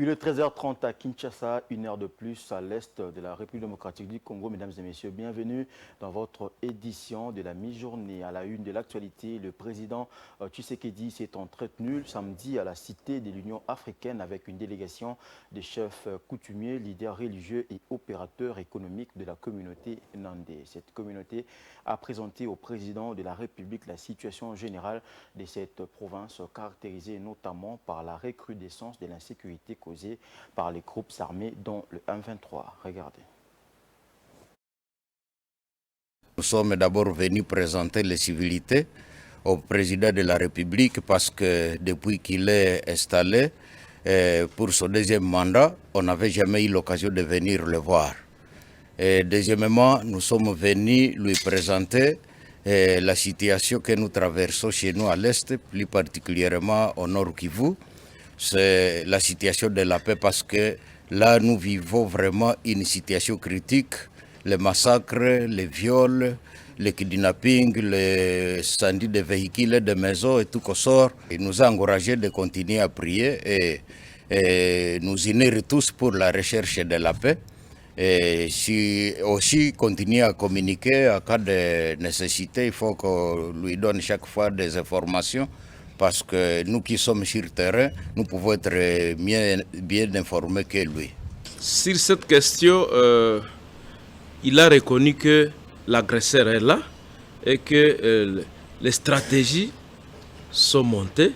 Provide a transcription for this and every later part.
Il est 13h30 à Kinshasa, une heure de plus à l'est de la République démocratique du Congo. Mesdames et messieurs, bienvenue dans votre édition de la mi-journée. À la une de l'actualité, le président Tshisekedi s'est entretenu samedi à la Cité de l'Union africaine avec une délégation des chefs coutumiers, leaders religieux et opérateurs économiques de la communauté Nandé. Cette communauté a présenté au président de la République la situation générale de cette province caractérisée notamment par la recrudescence de l'insécurité causée par les groupes armés dont le M23. Regardez. Nous sommes d'abord venus présenter les civilités au président de la République parce que depuis qu'il est installé pour son deuxième mandat, on n'avait jamais eu l'occasion de venir le voir. Et deuxièmement, nous sommes venus lui présenter la situation que nous traversons chez nous à l'Est, plus particulièrement au Nord Kivu. C'est la situation de la paix parce que là, nous vivons vraiment une situation critique. Les massacres, les viols, les kidnappings, les incendies de véhicules et de maisons et tout qu'on sort. Il nous a encouragés de continuer à prier et nous unir tous pour la recherche de la paix. Et si aussi continuer à communiquer en cas de nécessité, il faut qu'on lui donne chaque fois des informations. Parce que nous qui sommes sur le terrain, nous pouvons être bien informés que lui. Sur cette question, il a reconnu que l'agresseur est là et que les stratégies sont montées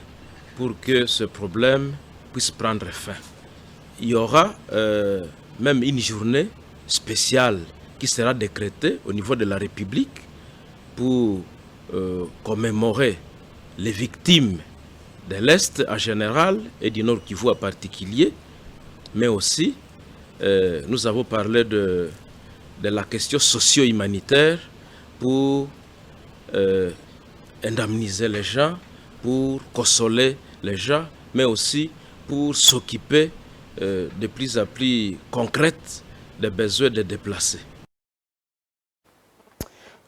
pour que ce problème puisse prendre fin. Il y aura même une journée spéciale qui sera décrétée au niveau de la République pour commémorer les victimes de l'Est en général et du Nord Kivu en particulier, mais aussi nous avons parlé de la question socio-humanitaire pour indemniser les gens, pour consoler les gens, mais aussi pour s'occuper de plus en plus concrètes des besoins des déplacés.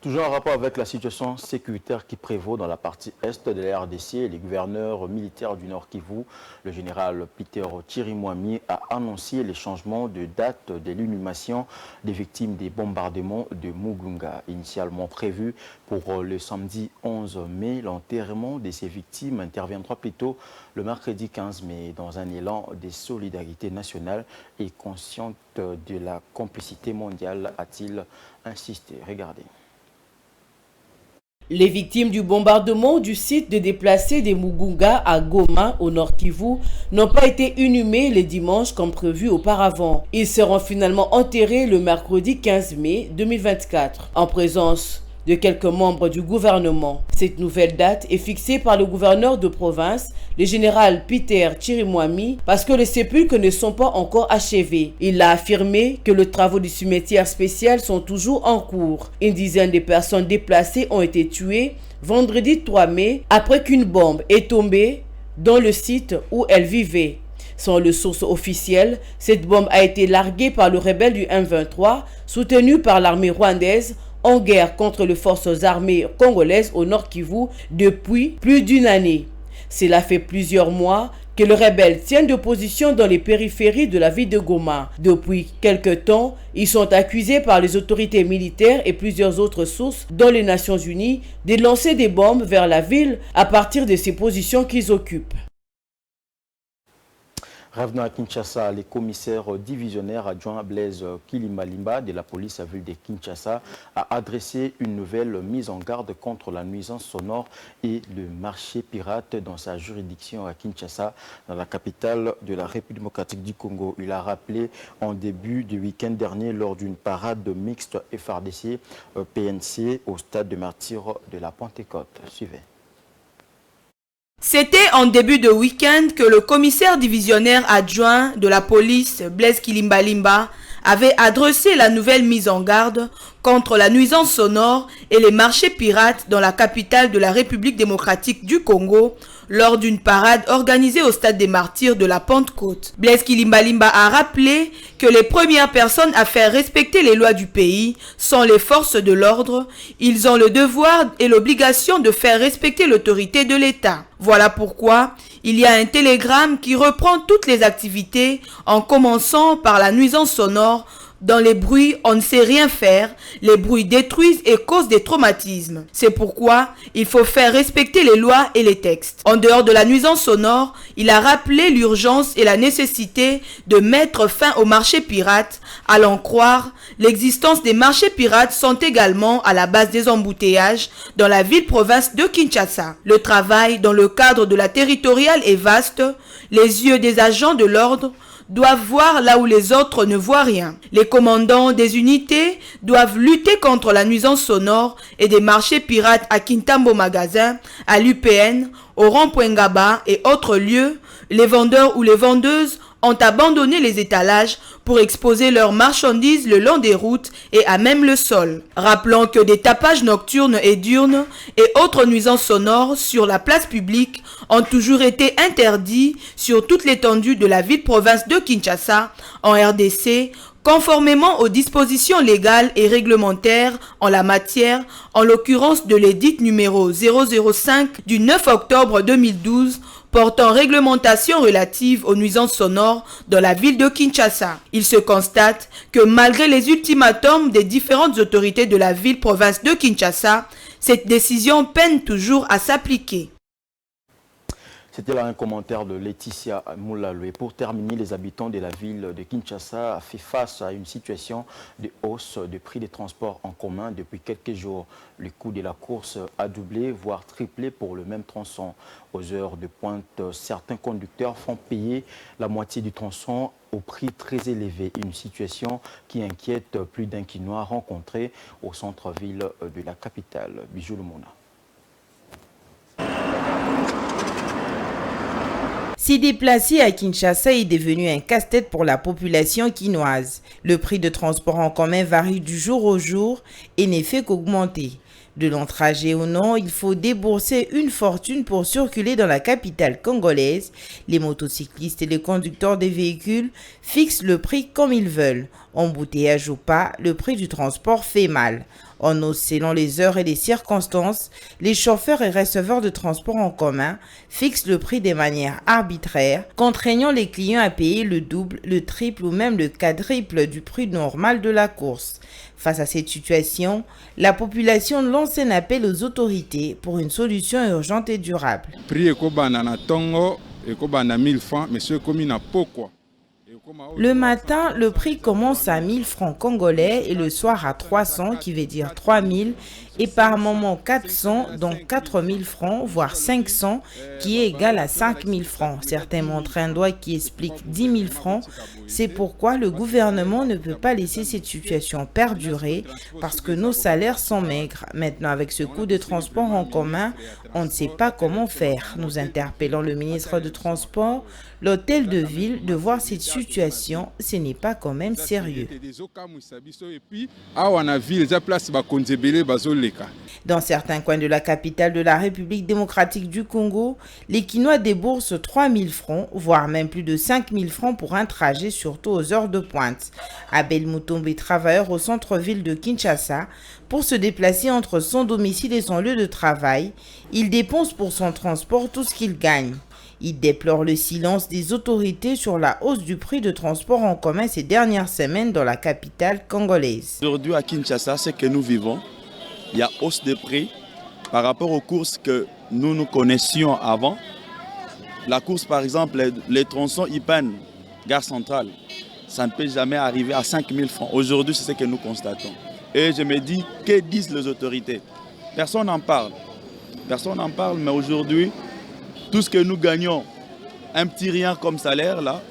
Toujours en rapport avec la situation sécuritaire qui prévaut dans la partie est de la RDC, les gouverneurs militaires du Nord Kivu, le général Peter Chirimwami a annoncé les changements de date de l'inhumation des victimes des bombardements de Mugunga. Initialement prévu pour le samedi 11 mai, l'enterrement de ces victimes interviendra plutôt le mercredi 15 mai dans un élan de solidarité nationale et consciente de la complicité mondiale, a-t-il insisté. Regardez. Les victimes du bombardement du site de déplacés des Mugunga à Goma, au Nord Kivu, n'ont pas été inhumés le dimanche comme prévu auparavant. Ils seront finalement enterrés le mercredi 15 mai 2024, en présence de quelques membres du gouvernement. Cette nouvelle date est fixée par le gouverneur de province, le général Peter Chirimwami, parce que les sépulcres ne sont pas encore achevés. Il a affirmé que les travaux du cimetière spécial sont toujours en cours. Une dizaine de personnes déplacées ont été tuées vendredi 3 mai après qu'une bombe est tombée dans le site où elles vivaient. Selon les sources officielles, cette bombe a été larguée par le rebelle du M23, soutenu par l'armée rwandaise, en guerre contre les forces armées congolaises au Nord Kivu depuis plus d'une année. Cela fait plusieurs mois que les rebelles tiennent de position dans les périphéries de la ville de Goma. Depuis quelque temps, ils sont accusés par les autorités militaires et plusieurs autres sources, dont les Nations Unies, de lancer des bombes vers la ville à partir de ces positions qu'ils occupent. Revenons à Kinshasa, les commissaires divisionnaires adjoints Blaise Kilimbalimba de la police à ville de Kinshasa a adressé une nouvelle mise en garde contre la nuisance sonore et le marché pirate dans sa juridiction à Kinshasa, dans la capitale de la République démocratique du Congo. Il a rappelé en début du week-end dernier lors d'une parade mixte FRDC-PNC au stade de martyrs de la Pentecôte. Suivez. C'était en début de week-end que le commissaire divisionnaire adjoint de la police, Blaise Kilimbalimba, avait adressé la nouvelle mise en garde contre la nuisance sonore et les marchés pirates dans la capitale de la République démocratique du Congo lors d'une parade organisée au stade des Martyrs de la Pentecôte. Blaise Kilimbalimba a rappelé que les premières personnes à faire respecter les lois du pays sont les forces de l'ordre. Ils ont le devoir et l'obligation de faire respecter l'autorité de l'État. Voilà pourquoi il y a un télégramme qui reprend toutes les activités en commençant par la nuisance sonore. Dans les bruits, on ne sait rien faire. Les bruits détruisent et causent des traumatismes. C'est pourquoi il faut faire respecter les lois et les textes. En dehors de la nuisance sonore, il a rappelé l'urgence et la nécessité de mettre fin au marché pirate. À l'en croire, l'existence des marchés pirates sont également à la base des embouteillages dans la ville-province de Kinshasa. Le travail dans le cadre de la territoriale est vaste. Les yeux des agents de l'ordre doivent voir là où les autres ne voient rien. Les commandants des unités doivent lutter contre la nuisance sonore et des marchés pirates à Kintambo Magasin, à l'UPN, au rond-point Ngaba et autres lieux. Les vendeurs ou les vendeuses ont abandonné les étalages pour exposer leurs marchandises le long des routes et à même le sol. Rappelons que des tapages nocturnes et diurnes et autres nuisances sonores sur la place publique ont toujours été interdits sur toute l'étendue de la ville-province de Kinshasa en RDC, conformément aux dispositions légales et réglementaires en la matière, en l'occurrence de l'édit numéro 005 du 9 octobre 2012 portant réglementation relative aux nuisances sonores dans la ville de Kinshasa. Il se constate que malgré les ultimatums des différentes autorités de la ville-province de Kinshasa, cette décision peine toujours à s'appliquer. C'était là un commentaire de Laetitia Moulaloué. Pour terminer, les habitants de la ville de Kinshasa ont fait face à une situation de hausse du prix des transports en commun depuis quelques jours. Le coût de la course a doublé, voire triplé pour le même tronçon. Aux heures de pointe, certains conducteurs font payer la moitié du tronçon au prix très élevé. Une situation qui inquiète plus d'un Kinois rencontré au centre-ville de la capitale. Bijou Lumona. S'y déplacer à Kinshasa est devenu un casse-tête pour la population quinoise. Le prix de transport en commun varie du jour au jour et n'est fait qu'augmenter. De long trajet ou non, il faut débourser une fortune pour circuler dans la capitale congolaise. Les motocyclistes et les conducteurs des véhicules fixent le prix comme ils veulent. Embouteillage ou pas, le prix du transport fait mal. En oscillant les heures et les circonstances, les chauffeurs et receveurs de transport en commun fixent le prix de manière arbitraire, contraignant les clients à payer le double, le triple ou même le quadruple du prix normal de la course. Face à cette situation, la population lance un appel aux autorités pour une solution urgente et durable. Prix ekobana na tongo ekobana 1000 francs, monsieur komi na pokwa. Le matin, le prix commence à 1000 francs congolais et le soir à 300, qui veut dire 3000, et par moment 400, donc 4000 francs, voire 500, qui est égal à 5000 francs. Certains montrent un doigt qui explique 10 000 francs. C'est pourquoi le gouvernement ne peut pas laisser cette situation perdurer, parce que nos salaires sont maigres. Maintenant, avec ce coût de transport en commun, on ne sait pas comment faire. Nous interpellons le ministre du Transport, l'hôtel de ville, de voir cette situation. Ce n'est pas quand même sérieux. Dans certains coins de la capitale de la République démocratique du Congo, les Kinois déboursent 3 000 francs, voire même plus de 5 000 francs pour un trajet, surtout aux heures de pointe. Abel Mutombe, travailleur au centre-ville de Kinshasa, pour se déplacer entre son domicile et son lieu de travail, il dépense pour son transport tout ce qu'il gagne. Il déplore le silence des autorités sur la hausse du prix de transport en commun ces dernières semaines dans la capitale congolaise. Aujourd'hui à Kinshasa, ce que nous vivons, il y a hausse de prix par rapport aux courses que nous connaissions avant. La course par exemple, les tronçons IPAN, gare centrale, ça ne peut jamais arriver à 5 000 francs. Aujourd'hui, c'est ce que nous constatons. Et je me dis, que disent les autorités? Personne n'en parle. Personne n'en parle, mais aujourd'hui, tout ce que nous gagnons, un petit rien comme salaire, là,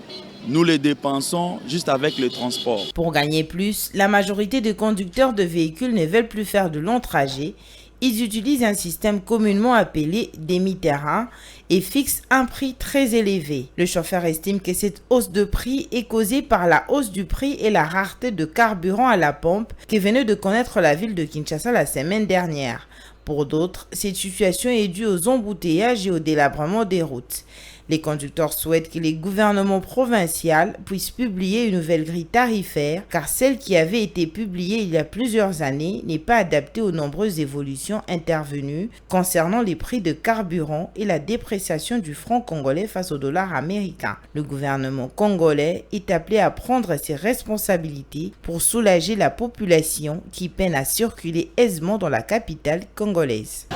nous les dépensons juste avec le transport. Pour gagner plus, la majorité des conducteurs de véhicules ne veulent plus faire de longs trajets. Ils utilisent un système communément appelé demi-terrain et fixent un prix très élevé. Le chauffeur estime que cette hausse de prix est causée par la hausse du prix et la rareté de carburant à la pompe que venait de connaître la ville de Kinshasa la semaine dernière. Pour d'autres, cette situation est due aux embouteillages et au délabrement des routes. Les conducteurs souhaitent que les gouvernements provinciaux puissent publier une nouvelle grille tarifaire, car celle qui avait été publiée il y a plusieurs années n'est pas adaptée aux nombreuses évolutions intervenues concernant les prix de carburant et la dépréciation du franc congolais face au dollar américain. Le gouvernement congolais est appelé à prendre ses responsabilités pour soulager la population qui peine à circuler aisément dans la capitale congolaise.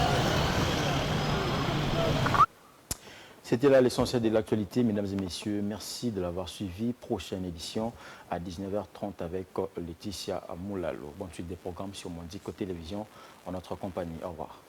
C'était là l'essentiel de l'actualité, mesdames et messieurs. Merci de l'avoir suivi. Prochaine édition à 19h30 avec Laetitia Moulalo. Bonne suite des programmes sur Mondico Télévision en notre compagnie. Au revoir.